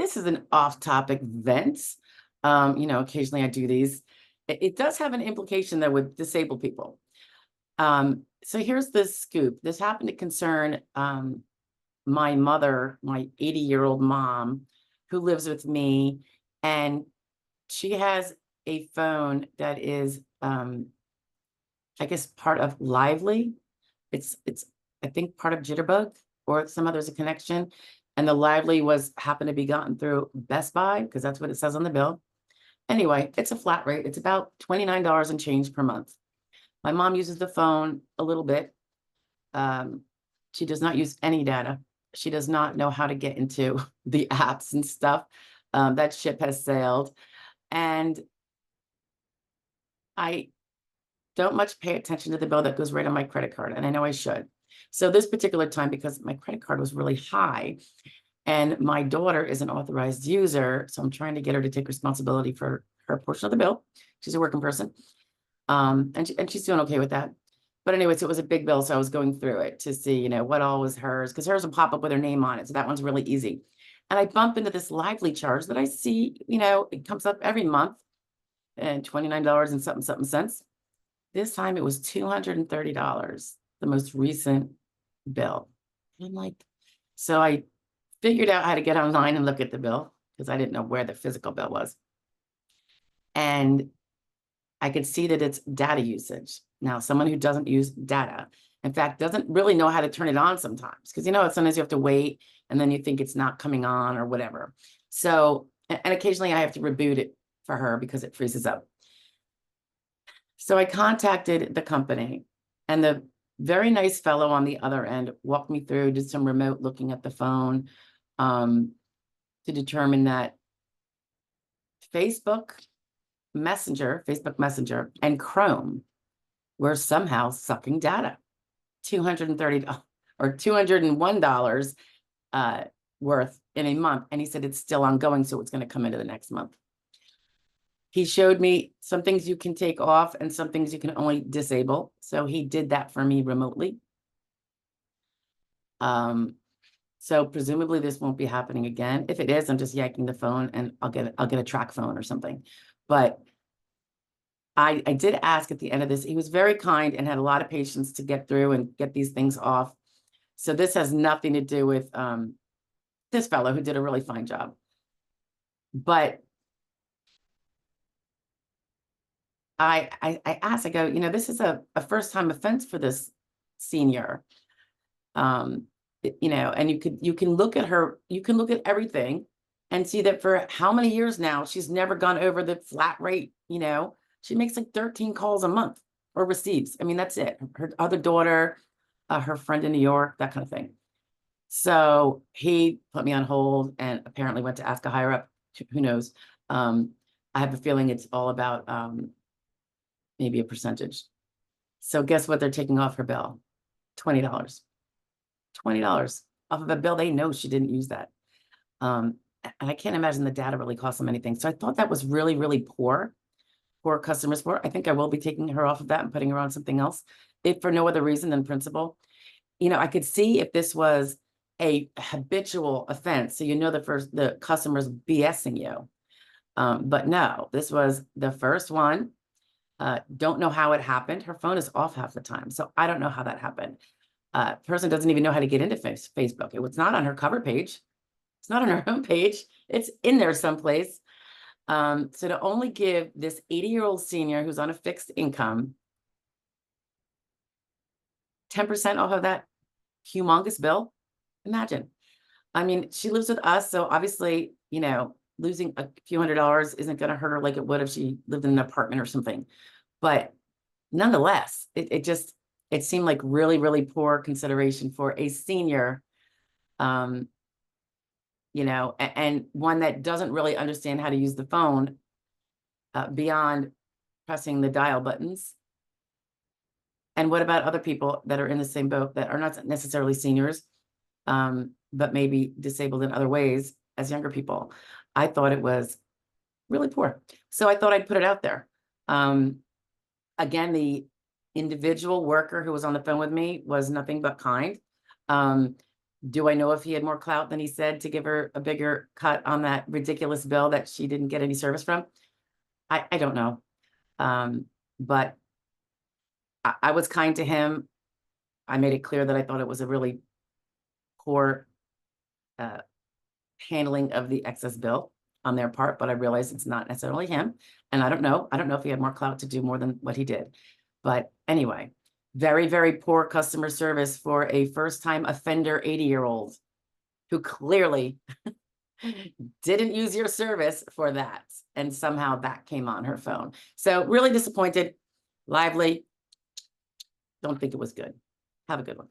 This is an off-topic vent. Occasionally I do these. It does have an implication though with disabled people. So here's the scoop. This happened to concern my mother, my 80-year-old mom, who lives with me, and she has a phone that is, I guess, part of Lively. It's I think part of Jitterbug, or somehow there's a connection. And the Lively happened to be gotten through Best Buy, because that's what it says on the bill. Anyway, it's a flat rate. It's about $29 and change per month. My mom uses the phone a little bit. She does not use any data. She does not know how to get into the apps and stuff. That ship has sailed. And I don't much pay attention to the bill that goes right on my credit card. And I know I should. So this particular time, because my credit card was really high, and my daughter is an authorized user, so I'm trying to get her to take responsibility for her portion of the bill. She's a working person. And she's doing okay with that. But anyways, it was a big bill, so I was going through it to see, what all was hers, because hers will pop up with her name on it. So that one's really easy. And I bump into this Lively charge that I see, it comes up every month, and $29 and something cents. This time it was $230, the most recent bill. And I'm like, so I figured out how to get online and look at the bill, because I didn't know where the physical bill was. And I could see that it's data usage. Now, someone who doesn't use data, in fact, doesn't really know how to turn it on sometimes, because sometimes you have to wait and then you think it's not coming on or whatever. So, and occasionally I have to reboot it for her because it freezes up. So I contacted the company, and the very nice fellow on the other end walked me through, did some remote looking at the phone to determine that Facebook Messenger, and Chrome were somehow sucking data. $230 or $201 worth in a month. And he said it's still ongoing, so it's going to come into the next month. He showed me some things you can take off and some things you can only disable. So he did that for me remotely. So presumably this won't be happening again. If it is, I'm just yanking the phone and I'll get a track phone or something. But I did ask at the end of this. He was very kind and had a lot of patience to get through and get these things off. So this has nothing to do with this fellow who did a really fine job. But I asked, I go, this is a first-time offense for this senior. And you can look at her, you can look at everything and see that for how many years now, she's never gone over the flat rate. She makes like 13 calls a month or receives. I mean, that's it. Her other daughter, her friend in New York, that kind of thing. So he put me on hold and apparently went to ask a higher up. Who knows? I have a feeling it's all about maybe a percentage. So guess what they're taking off her bill? $20. $20 off of a bill they know she didn't use that. And I can't imagine the data really costs them anything. So I thought that was really, really poor customer support. I think I will be taking her off of that and putting her on something else, if for no other reason than principle. I could see if this was a habitual offense. So the customer's BSing you. But no, this was the first one. Don't know how it happened. Her phone is off half the time. So I don't know how that happened. Person doesn't even know how to get into Facebook. It's not on her cover page. It's not on her homepage. It's in there someplace. So to only give this 80-year-old senior who's on a fixed income 10% off of that humongous bill, imagine. I mean, she lives with us, so obviously, losing a few $100s isn't going to hurt her like it would if she lived in an apartment or something. But nonetheless, it seemed like really, really poor consideration for a senior, and one that doesn't really understand how to use the phone beyond pressing the dial buttons. And what about other people that are in the same boat that are not necessarily seniors, but maybe disabled in other ways as younger people? I thought it was really poor. So I thought I'd put it out there. Again, the individual worker who was on the phone with me was nothing but kind. Do I know if he had more clout than he said to give her a bigger cut on that ridiculous bill that she didn't get any service from? I don't know. But I was kind to him. I made it clear that I thought it was a really poor handling of the excess bill on their part, but I realized it's not necessarily him. And I don't know if he had more clout to do more than what he did. But anyway, very, very poor customer service for a first-time offender 80-year-old who clearly didn't use your service for that. And somehow that came on her phone. So really disappointed. Lively. Don't think it was good. Have a good one.